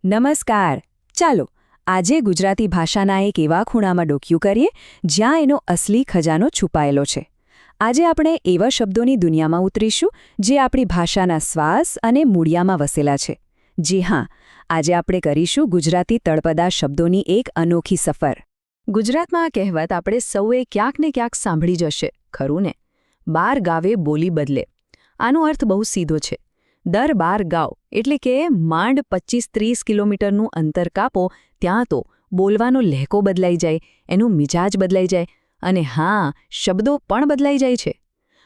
નમસ્કાર. ચાલો આજે ગુજરાતી ભાષાના એક એવા ખૂણામાં ડોકિયું કરીએ જ્યાં એનો અસલી ખજાનો છુપાયેલો છે. આજે આપણે એવા શબ્દોની દુનિયામાં ઉતરીશું જે આપણી ભાષાના શ્વાસ અને મૂળિયામાં વસેલા છે. જી હા, આજે આપણે કરીશું ગુજરાતી તળપદા શબ્દોની એક અનોખી સફર. ગુજરાતમાં આ કહેવત આપણે સૌએ ક્યાંક ને ક્યાંક સાંભળી જશે, ખરું ને? 12 ગાવે બોલી બદલે. આનો અર્થ બહુ સીધો છે. દર 12 ગાવ એટલે કે માંડ 25-30 કિલોમીટરનું અંતર કાપો ત્યાં તો બોલવાનો લહેકો બદલાઈ જાય, એનું મિજાજ બદલાઈ જાય અને હા, શબ્દો પણ બદલાઈ જાય છે.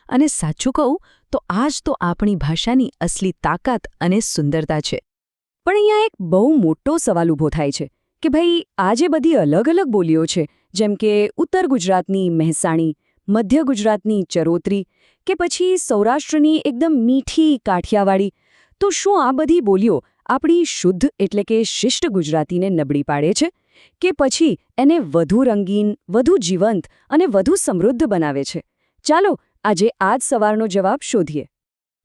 અને સાચું કહું તો આ જ તો આપણી ભાષાની અસલી તાકાત અને સુંદરતા છે. પણ અહીંયા એક બહુ મોટો સવાલ ઊભો થાય છે કે ભાઈ, આ જે બધી અલગ અલગ બોલીઓ છે, જેમ કે ઉત્તર ગુજરાતની મહેસાણી, મધ્ય ગુજરાતની ચરોતરી કે પછી સૌરાષ્ટ્રની એકદમ મીઠી કાઠિયાવાડી, તો શું આ બધી બોલીઓ આપણી શુદ્ધ એટલે કે શિષ્ટ ગુજરાતીને નબળી પાડે છે કે પછી એને વધુ રંગીન, વધુ જીવંત અને વધુ સમૃદ્ધ બનાવે છે? ચાલો આજે આ જ સવારનો જવાબ શોધીએ.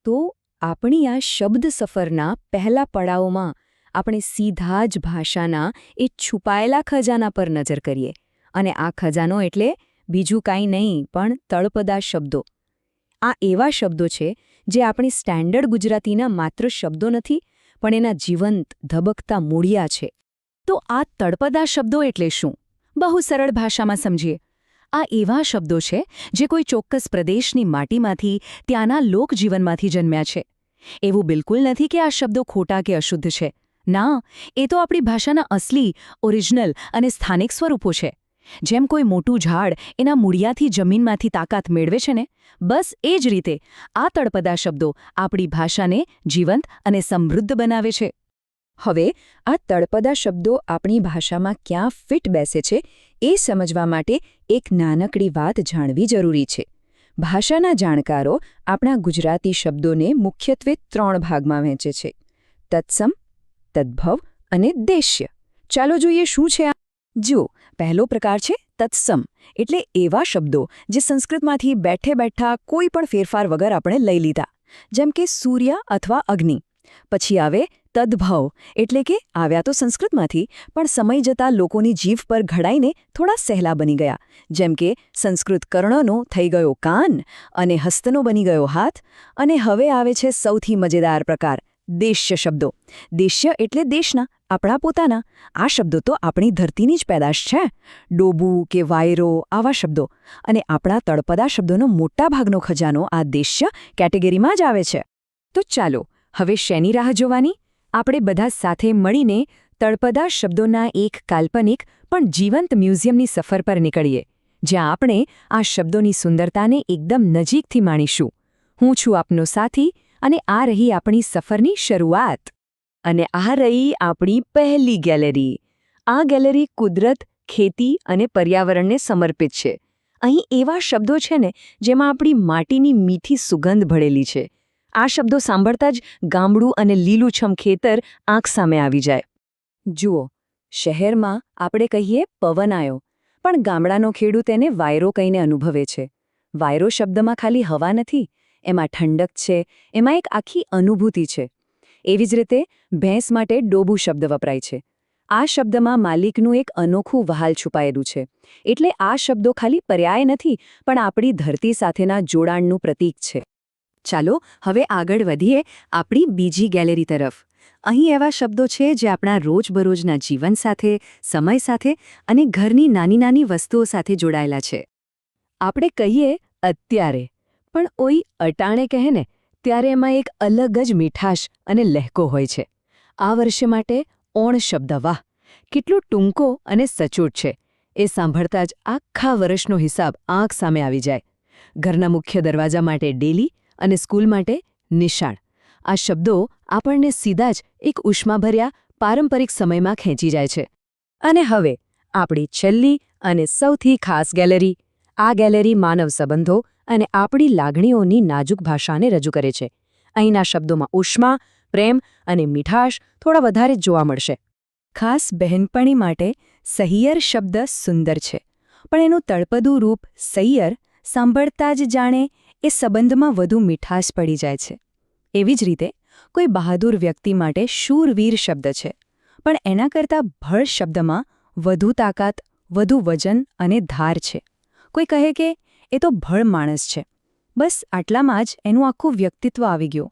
તો આપણી આ શબ્દ સફરના પહેલા પડાવમાં આપણે સીધા જ ભાષાના એ છુપાયેલા ખજાના પર નજર કરીએ. અને આ ખજાનો એટલે બીજું કાંઈ નહીં પણ તળપદા શબ્દો. આ એવા શબ્દો છે જે આપણી સ્ટેન્ડર્ડ ગુજરાતીના માત્ર શબ્દો નથી, પણ એના જીવંત, ધબકતા મૂળિયા છે. તો આ તળપદા શબ્દો એટલે શું? બહુ સરળ ભાષામાં સમજીએ. આ એવા શબ્દો છે જે કોઈ ચોક્કસ પ્રદેશની માટીમાંથી, ત્યાંના લોકજીવનમાંથી જન્મ્યા છે. એવું બિલકુલ નથી કે આ શબ્દો ખોટા કે અશુદ્ધ છે. ના, એ તો આપણી ભાષાના અસલી, ઓરિજિનલ અને સ્થાનિક સ્વરૂપો છે. જેમ કોઈ મોટું ઝાડ એના મૂળિયાથી જમીનમાંથી તાકાત મેળવે છે ને, બસ એ જ રીતે આ તળપદા શબ્દો આપણી ભાષાને જીવંત અને સમૃદ્ધ બનાવે છે. હવે આ તળપદા શબ્દો આપણી ભાષામાં ક્યાં ફિટ બેસે છે એ સમજવા માટે એક નાનકડી વાત જાણવી જરૂરી છે. ભાષાના જાણકારો આપણા ગુજરાતી શબ્દોને મુખ્યત્વે 3 ભાગમાં વહેંચે છે: તત્સમ, તદ્ભવ અને દેશ્ય. ચાલો જોઈએ શું છે આ. જુઓ, પહેલો પ્રકાર છે તત્સમ, એટલે એવા શબ્દો જે સંસ્કૃતમાંથી બેઠે બેઠા કોઈ પણ ફેરફાર વગર આપણે લઈ લીધા, જેમ કે સૂર્ય અથવા અગ્નિ. પછી આવે તદ્ભવ, એટલે કે આવ્યા તો સંસ્કૃતમાંથી પણ સમય જતાં લોકોની જીભ પર ઘડાઈને થોડા સહેલા બની ગયા, જેમ કે સંસ્કૃત કર્ણનો થઈ ગયો કાન અને હસ્તનો બની ગયો હાથ. અને હવે આવે છે સૌથી મજેદાર પ્રકાર, દેશ્ય શબ્દો. દેશ્ય એટલે દેશના, આપણા પોતાના. આ શબ્દો તો આપણી ધરતીની જ પેદાશ છે. ડોબુ કે વાયરો, આવા શબ્દો. અને આપણા તળપદા શબ્દોનો મોટા ભાગનો ખજાનો આ દેશ્ય કેટેગરીમાં જ આવે છે. તો ચાલો હવે શેની રાહ જોવાની? આપણે બધા સાથે મળીને તળપદા શબ્દોના એક કાલ્પનિક પણ જીવંત મ્યુઝિયમની સફર પર નીકળીએ, જ્યાં આપણે આ શબ્દોની સુંદરતાને એકદમ નજીકથી માણીશું. હું છું આપનો સાથી અને આ રહી આપણી સફરની શરૂઆત. અને આ રહી આપણી પહેલી ગેલેરી. આ ગેલેરી કુદરત, ખેતી અને પર્યાવરણને સમર્પિત છે. અહીં એવા શબ્દો છે ને જેમાં આપણી માટીની મીઠી સુગંધ ભળેલી છે. આ શબ્દો સાંભળતા જ ગામડું અને લીલુંછમ ખેતર આંખ સામે આવી જાય. જુઓ, શહેરમાં આપણે કહીએ પવન આવ્યો, પણ ગામડાનો ખેડૂત એને વાયરો કહીને અનુભવે છે. વાયરો શબ્દમાં ખાલી હવા નથી, એમાં ઠંડક છે, એમાં એક આખી અનુભૂતિ છે. એવી જ રીતે ભેંસ માટે ડોબુ શબ્દ વપરાય છે. આ શબ્દમાં માલિકનું એક અનોખું વહાલ છુપાયેલું છે. એટલે આ શબ્દો ખાલી પર્યાય નથી, પણ આપણી ધરતી સાથેના જોડાણનું પ્રતીક છે. ચાલો હવે આગળ વધીએ આપણી બીજી ગેલેરી તરફ. અહીં એવા શબ્દો છે જે આપણા રોજબરોજના જીવન સાથે, સમય સાથે અને ઘરની નાની નાની વસ્તુઓ સાથે જોડાયેલા છે. આપણે કહીએ અત્યારે, પણ કોઈ અટાણે કહે ને ત્યારે એમાં એક અલગ જ મીઠાશ અને લહેકો હોય છે. આ વર્ષે માટે ઓણ શબ્દ, વાહ, કેટલો ટૂંકો અને સચોટ છે. એ સાંભળતા જ આખા વર્ષનો હિસાબ આંખ સામે આવી જાય. ઘરના મુખ્ય દરવાજા માટે ડેલી અને સ્કૂલ માટે નિશાળ. આ શબ્દો આપણને સીધા જ એક ઉષ્માભર્યા પારંપરિક સમયમાં ખેંચી જાય છે. અને હવે આપણી છેલ્લી અને સૌથી ખાસ ગેલેરી. આ ગેલેરી માનવ સંબંધો અને આપણી લાગણીઓની નાજુક ભાષાને રજૂ કરે છે. અહીંના શબ્દોમાં ઉષ્મા, પ્રેમ અને મીઠાશ થોડા વધારે જ જોવા મળશે. ખાસ બહેનપણી માટે સહિયર શબ્દ સુંદર છે, પણ એનું તળપદું રૂપ સૈયર સાંભળતા જ જાણે એ સંબંધમાં વધુ મીઠાશ પડી જાય છે. એવી જ રીતે કોઈ બહાદુર વ્યક્તિ માટે શૂરવીર શબ્દ છે, પણ એના કરતાં ભળ શબ્દમાં વધુ તાકાત, વધુ વજન અને ધાર છે. કોઈ કહે કે એ તો ભળ માણસ છે. બસ આટલામાં જ એનું આખું વ્યક્તિત્વ આવી ગયું.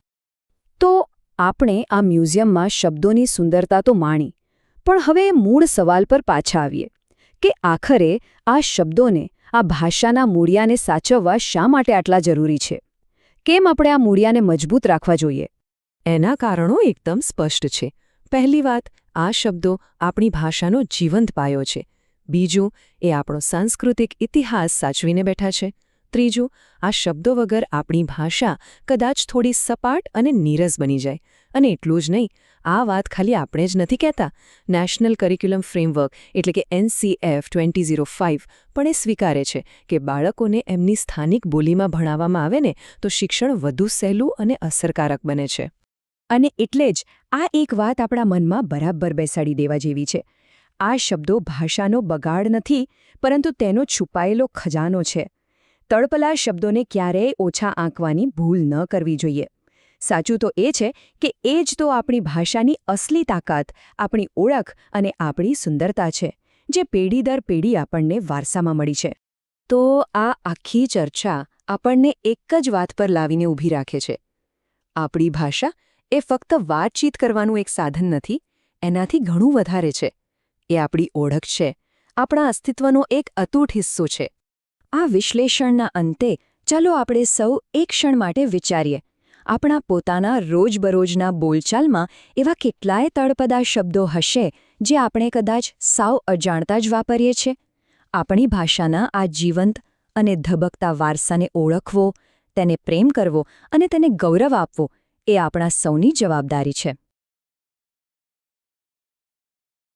તો આપણે આ મ્યુઝિયમમાં શબ્દોની સુંદરતા તો માણી, પણ હવે મૂળ સવાલ પર પાછા આવીએ કે આખરે આ શબ્દોને, આ ભાષાના મૂળિયાને સાચવવા શા માટે આટલા જરૂરી છે? કેમ આપણે આ મૂળિયાને મજબૂત રાખવા જોઈએ? એના કારણો એકદમ સ્પષ્ટ છે. પહેલી વાત, આ શબ્દો આપણી ભાષાનો જીવંત પાયો છે. બીજું, એ આપણો સાંસ્કૃતિક ઇતિહાસ સાચવીને બેઠા છે. ત્રીજું, આ શબ્દો વગર આપણી ભાષા કદાચ થોડી સપાટ અને નીરસ બની જાય. અને એટલું જ નહીં, આ વાત ખાલી આપણે જ નથી કહેતા. નેશનલ કરિક્યુલમ ફ્રેમવર્ક એટલે કે NCF 2005 પણ એ સ્વીકારે છે કે બાળકોને એમની સ્થાનિક બોલીમાં ભણાવવામાં આવે ને તો શિક્ષણ વધુ સહેલું અને અસરકારક બને છે. અને એટલે જ આ એક વાત આપણા મનમાં બરાબર બેસાડી દેવા જેવી છે. આ શબ્દો ભાષાનો બગાડ નથી, પરંતુ તેનો છુપાયેલો ખજાનો છે. તળપલા શબ્દોને ક્યારેય ઓછા આંકવાની ભૂલ ન કરવી જોઈએ. સાચું તો એ છે કે એ જ તો આપણી ભાષાની અસલી તાકાત, આપણી ઓળખ અને આપણી સુંદરતા છે, જે પેઢી દર પેઢી આપણને વારસામાં મળી છે. તો આ આખી ચર્ચા આપણને એક જ વાત પર લાવીને ઊભી રાખે છે. આપણી ભાષા એ ફક્ત વાતચીત કરવાનું એક સાધન નથી, એનાથી ઘણું વધારે છે. એ આપણી ઓળખ છે, આપણા અસ્તિત્વનો એક અતૂટ હિસ્સો છે. આ વિશ્લેષણના અંતે ચાલો આપણે સૌ એક ક્ષણ માટે વિચારીએ. આપણા પોતાના રોજબરોજના બોલચાલમાં એવા કેટલાય તળપદા શબ્દો હશે જે આપણે કદાચ સાવ અજાણતા જ વાપરીએ છીએ. આપણી ભાષાના આ જીવંત અને ધબકતા વારસાને ઓળખવો, તેને પ્રેમ કરવો અને તેને ગૌરવ આપવો એ આપણા સૌની જવાબદારી છે.